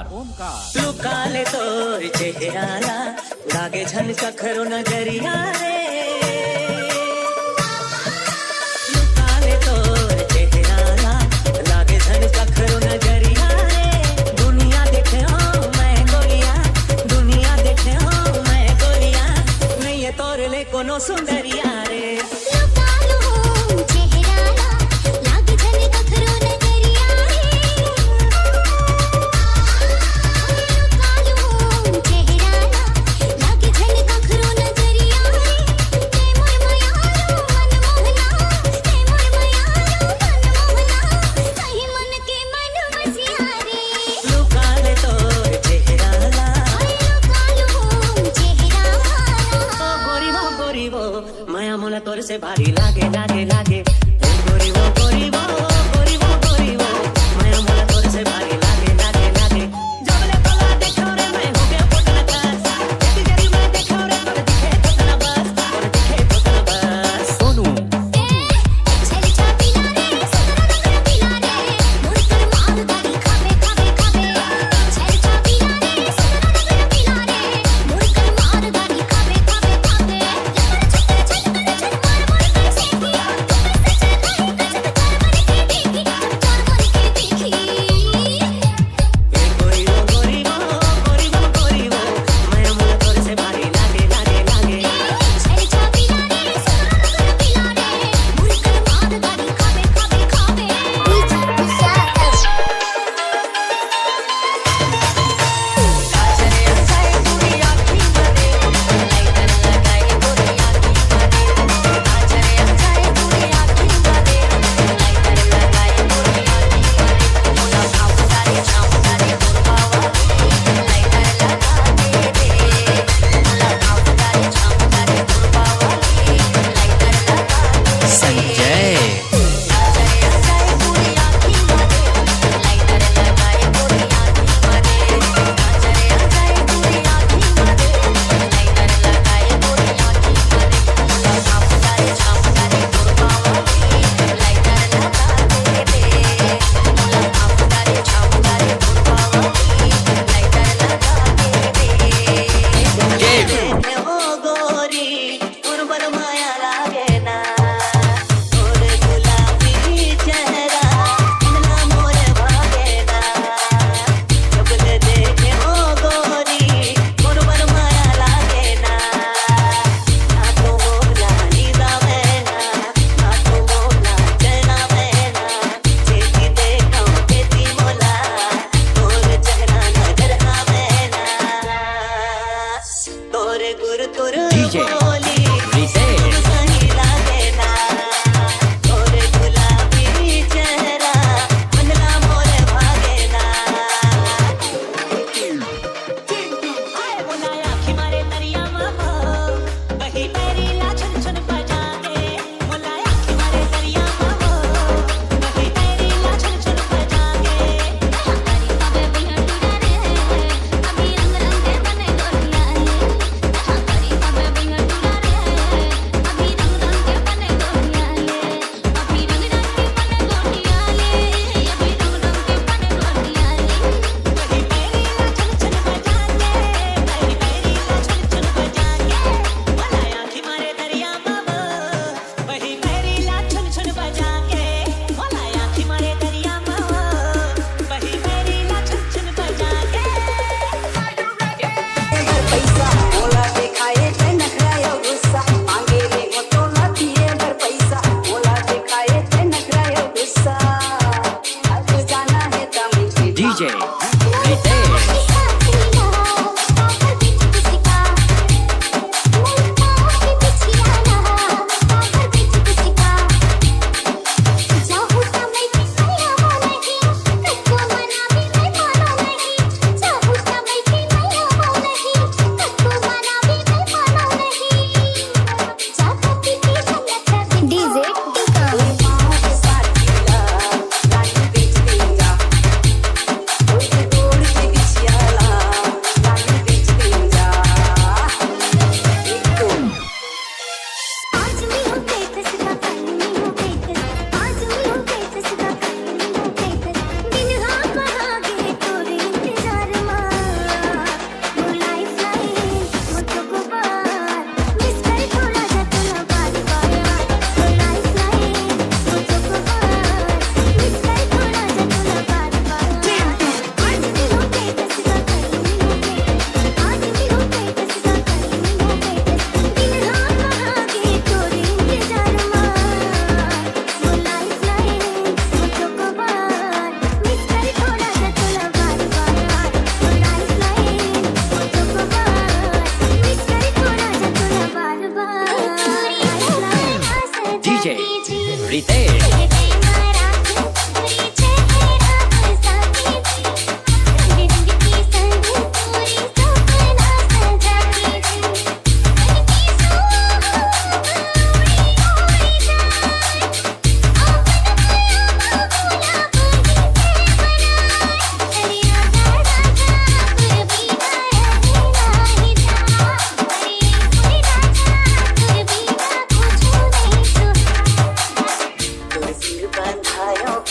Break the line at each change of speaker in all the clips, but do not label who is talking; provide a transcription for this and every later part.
लुकाले तोर चेहराला लागे झनका खरो नजरिया रे लुकाले तोर चेहराला लागे झनका खरो नजरिया रे दुनिया देखे हो मैं गोरिया दुनिया देखे हो मैं गोरिया नहीं ये तोर ले कोनो सुंदरिया रे माया मोला तोर से भारी लागे लागे लागे गोरी वो गोरी वो गोरी वो गोरी वो माया मोला तोर से भारी लागे लागे लागे जबले पला देखो रे मैं हो गया पटना का तेरी जरी मैं देखो रे तोर दिखे पटना बस तोर दिखे पटना बस सोनू
छली छापी ला रे सदरा पिला रे मोर कर मार गाड़ी खावे खावे खावे छली छापी ला रे सदरा पिला रे मोर कर मार गाड़ी खावे खावे खावे
डीजे रितेश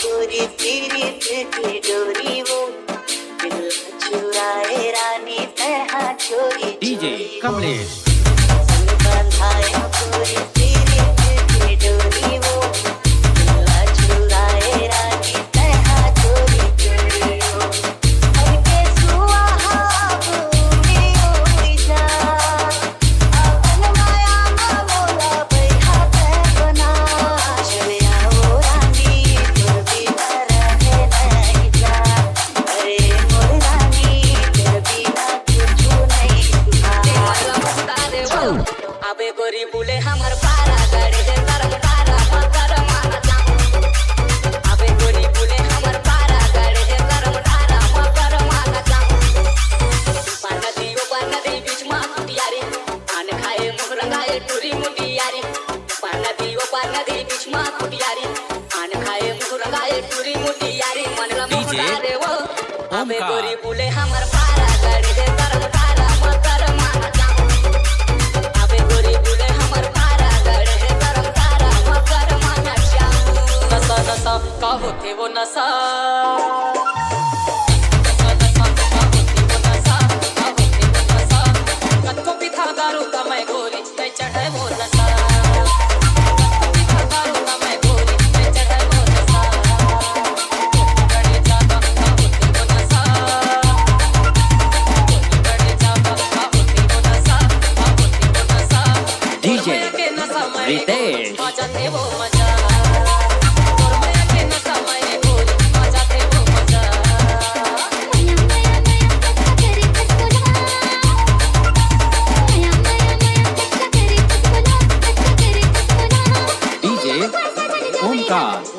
पूरी पीरित की डोरी वो दिल चुराए रानी तहा चोरी
डीजे कमलेश
बंधाए पूरी पीरित की डोरी वो दिल चुराए रानी तहा चोरी चोरी वो हमके सुहा पूरी उड़ी जा अपन माया मोला बैठा पे बना चले आओ रानी
अबे गोरी बोले हमर पारा गड़े दे तरम तारा मकर माना जाऊं अबे गोरी बोले हमर पारा गड़े दे तरम तारा मकर माना जाऊं पाना दी बीच मा कुटियारी आने खाए मुख रंगाए टूरी मुटियारी पाना दी बीच मा कुटियारी आने खाए मुख रंगाए टूरी मुटियारी मनला मुखड़ा रे वो अबे गोरी बोले हमर पारा गड़े दे तरम तारा मकर माना जाऊं का होते वो नशा कत्को भी था दारू का मैं गोरी मैं चढ़े वो नशा दारू का मैं गोरी मैं चढ़े वो नशा बड़े जाता का होते वो नशा बड़े जाता का होते वो नशा डीजे रितेश मजाते वो मजा ओमकार